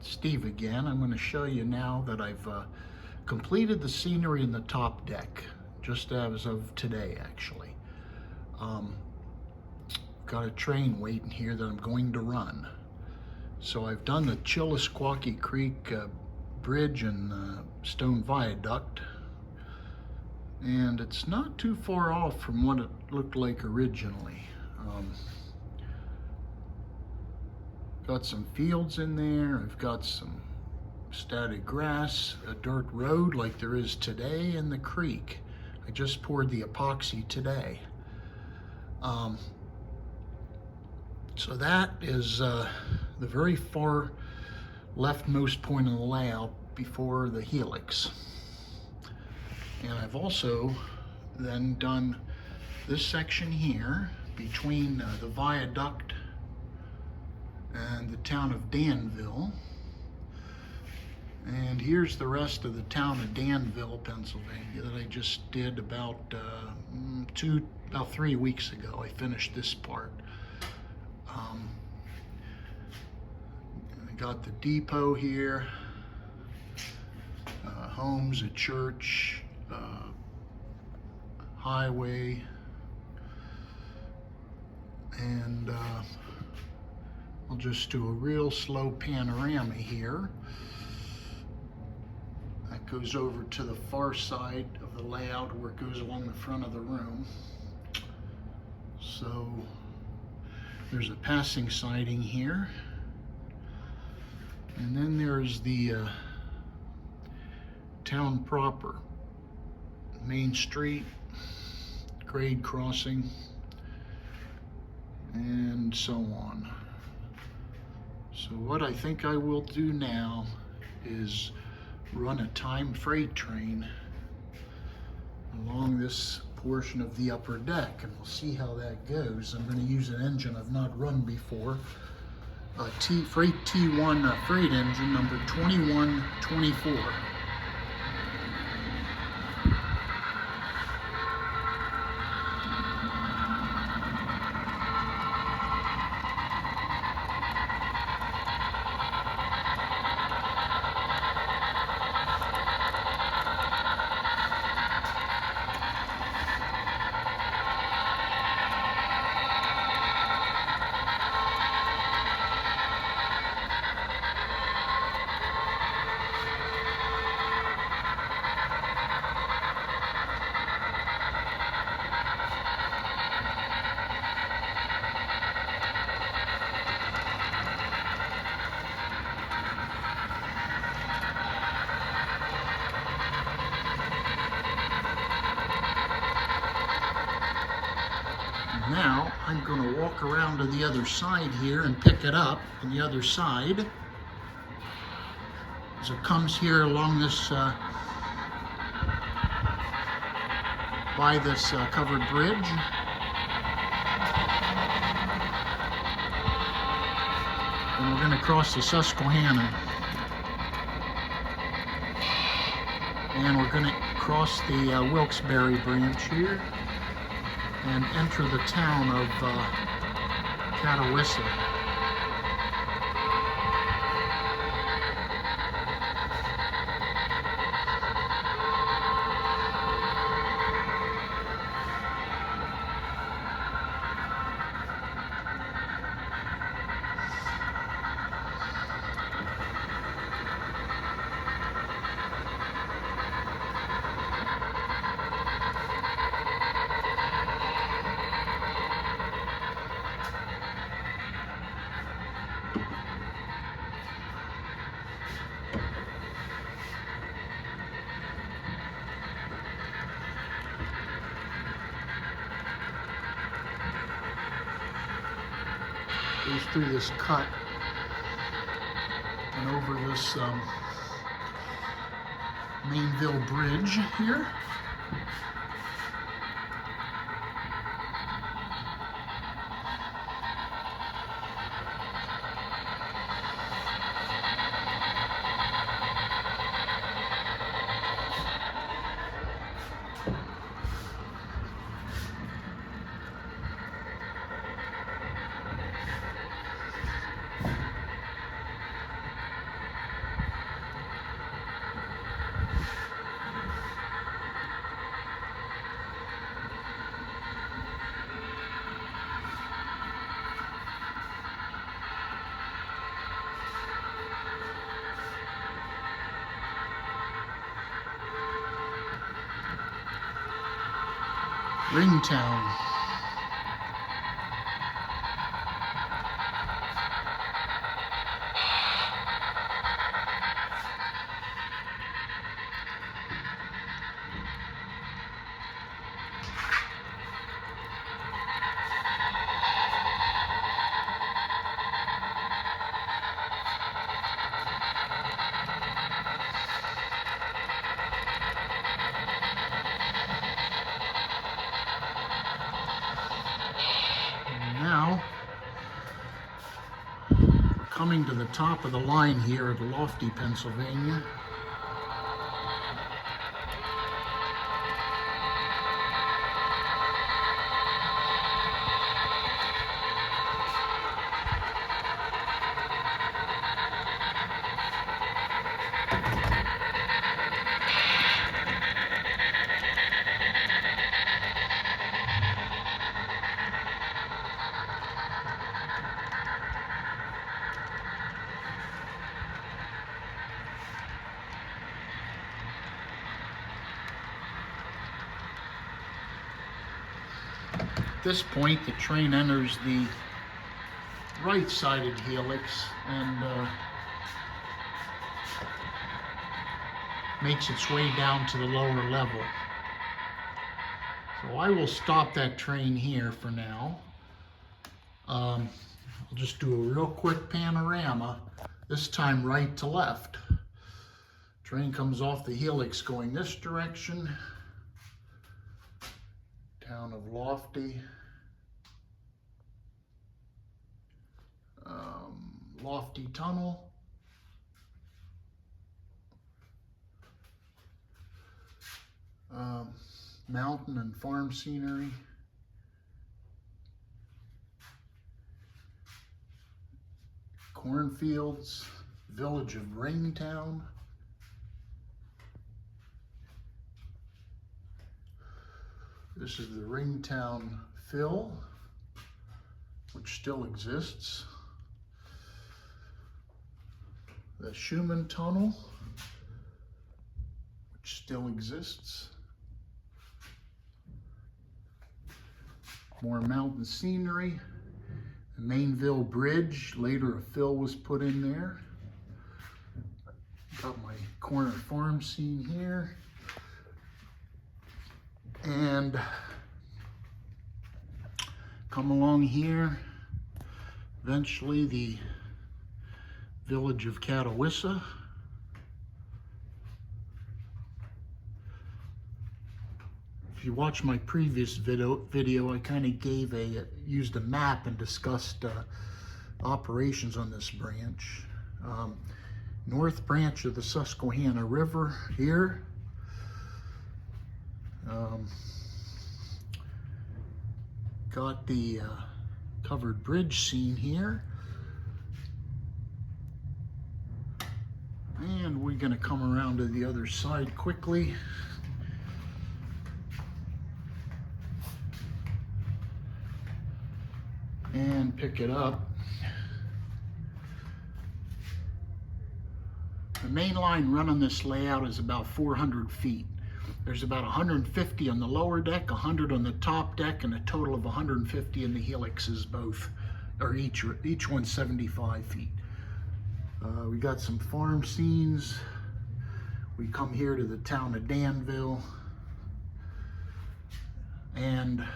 Steve again. I'm going to show you now that I've completed the scenery in the top deck, just as of today actually. Got a train waiting here that I'm going to run. So I've done the Chillisquaque Creek bridge and stone viaduct, and it's not too far off from what it looked like originally. Got some fields in there. I've got some static grass, a dirt road like there is today in the creek. I just poured the epoxy today. So that is the very far leftmost point of the layout before the helix. And I've also then done this section here between the viaduct and the town of Danville. And here's the rest of the town of Danville, Pennsylvania, that I just did about 3 weeks ago. I finished this part. I got the depot here, homes, a church, highway, and I'll just do a real slow panorama here. That goes over to the far side of the layout where it goes along the front of the room. So there's a passing siding here. And then there's the town proper. Main Street, grade crossing, and so on. So what I think I will do now is run a time freight train along this portion of the upper deck, and we'll see how that goes. I'm going to use an engine I've not run before, a freight T-1 freight engine number 2124. Now I'm going to walk around to the other side here and pick it up on the other side as it comes here along this by this covered bridge. And we're going to cross the Susquehanna, and we're going to cross the Wilkes-Barre branch here and enter the town of Catawissa. Goes through this cut and over this Mainville Bridge here. Ringtown. Now, we're coming to the top of the line here at Lofty, Pennsylvania. At this point, the train enters the right-sided helix and makes its way down to the lower level. So I will stop that train here for now. I'll just do a real quick panorama, this time right to left. Train comes off the helix going this direction. Town of Lofty. Lofty Tunnel. Mountain and farm scenery. Cornfields. Village of Ringtown. This is the Ringtown Fill, which still exists. The Schumann Tunnel, which still exists. More mountain scenery. The Mainville Bridge, later a fill was put in there. Got my corner farm scene here. And come along here, eventually the village of Catawissa. If you watch my previous video, I kind of used a map and discussed operations on this branch. North branch of the Susquehanna River here. Got the covered bridge scene here. And we're going to come around to the other side quickly. And pick it up. The main line running this layout is about 400 feet. There's about 150 on the lower deck, 100 on the top deck, and a total of 150 in the helixes both, or each one 75 feet. We got some farm scenes. We come here to the town of Danville. And a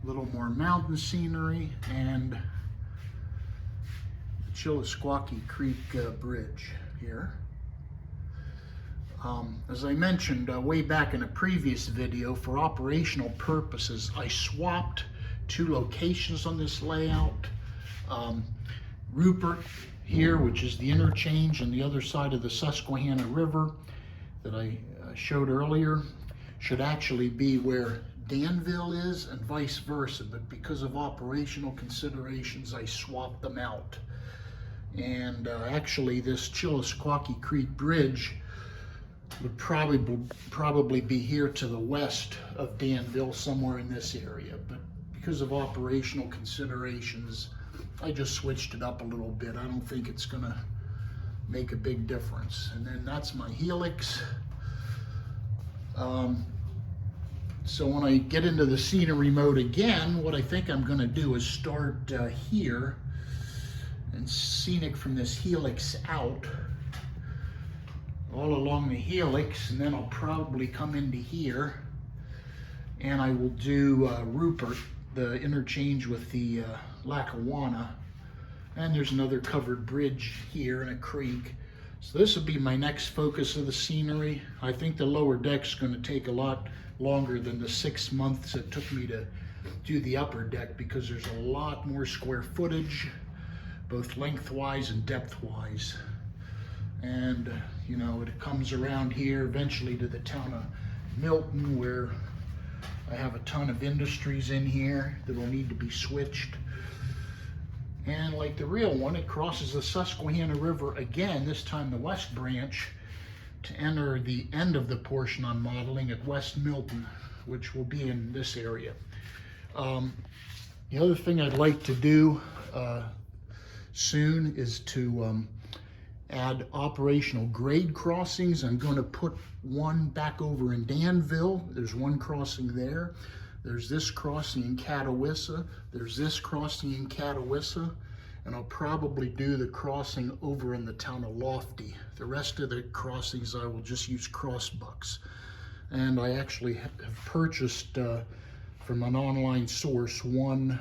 little more mountain scenery and the Chillisquaque Creek Bridge here. As I mentioned way back in a previous video, for operational purposes, I swapped two locations on this layout. Rupert here, which is the interchange on the other side of the Susquehanna River that I showed earlier, should actually be where Danville is and vice versa, but because of operational considerations, I swapped them out. And actually this Chillisquaque Creek Bridge would probably be here to the west of Danville, somewhere in this area, but because of operational considerations, I just switched it up a little bit. I don't think it's gonna make a big difference. And then that's my helix. So when I get into the scenery mode again, what I think I'm going to do is start here and scenic from this helix out all along the helix, and then I'll probably come into here and I will do Rupert, the interchange with the Lackawanna, and there's another covered bridge here and a creek. So this will be my next focus of the scenery. I think the lower deck's going to take a lot longer than the 6 months it took me to do the upper deck, because there's a lot more square footage, both lengthwise and depthwise. And you know, it comes around here eventually to the town of Milton, where I have a ton of industries in here that will need to be switched. And like the real one, it crosses the Susquehanna River again, this time the West Branch, to enter the end of the portion I'm modeling at West Milton, which will be in this area. The other thing I'd like to do soon is to add operational grade crossings. I'm going to put one back over in Danville. There's one crossing there. There's this crossing in Catawissa. There's this crossing in Catawissa. And I'll probably do the crossing over in the town of Lofty. The rest of the crossings I will just use crossbucks. And I actually have purchased from an online source one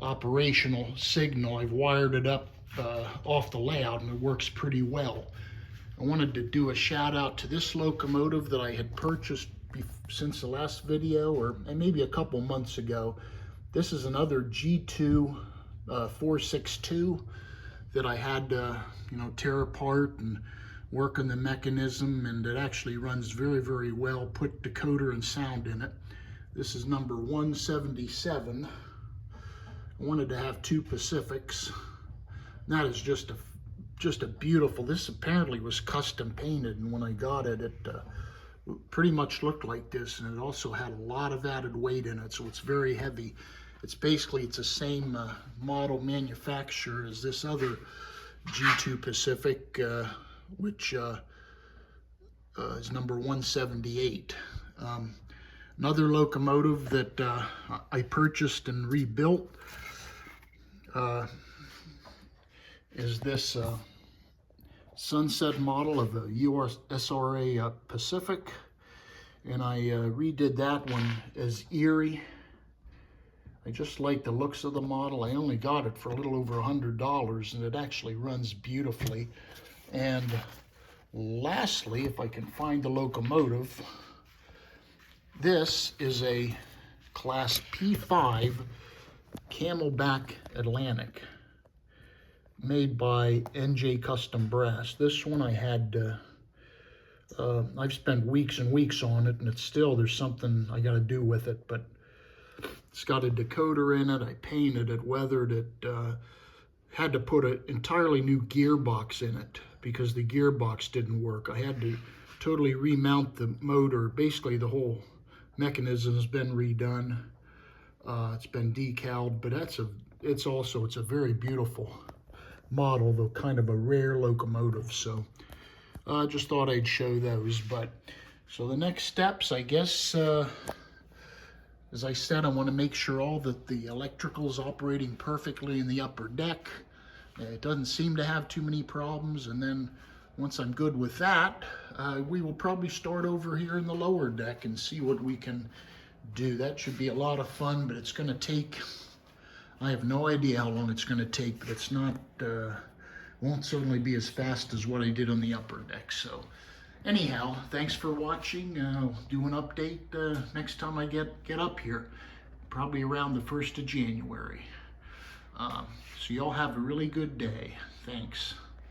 operational signal. I've wired it up off the layout, and it works pretty well. I wanted to do a shout out to this locomotive that I had purchased since the last video, or maybe a couple months ago. This is another G2 462 that I had to tear apart and work on the mechanism, and it actually runs very, very well. Put decoder and sound in it. This is number 177. I wanted to have 2 Pacifics. And that is just a beautiful. This apparently was custom painted, and when I got it, it pretty much looked like this, and it also had a lot of added weight in it, so it's very heavy. It's the same model manufacturer as this other G2 Pacific, which is number 178. Another locomotive that I purchased and rebuilt is this Sunset model of the USRA Pacific, and I redid that one as Erie. I just like the looks of the model. I only got it for a little over $100, and it actually runs beautifully. And lastly, if I can find the locomotive, this is a Class P5 Camelback Atlantic, made by NJ Custom Brass. This one I had, I've spent weeks and weeks on it, and there's something I got to do with it, but it's got a decoder in it. I painted it, weathered it, had to put an entirely new gearbox in it because the gearbox didn't work. I had to totally remount the motor. Basically, the whole mechanism has been redone. It's been decaled, but it's a very beautiful model, though kind of a rare locomotive. So I just thought I'd show those. But so the next steps, I guess, as I said, I want to make sure all that the electrical is operating perfectly in the upper deck. It doesn't seem to have too many problems, and then once I'm good with that, we will probably start over here in the lower deck and see what we can do. That should be a lot of fun, but it's going to take, I have no idea how long it's going to take, but it's not, won't certainly be as fast as what I did on the upper deck. So anyhow, thanks for watching. I'll do an update next time I get up here, probably around the 1st of January. So y'all have a really good day. Thanks.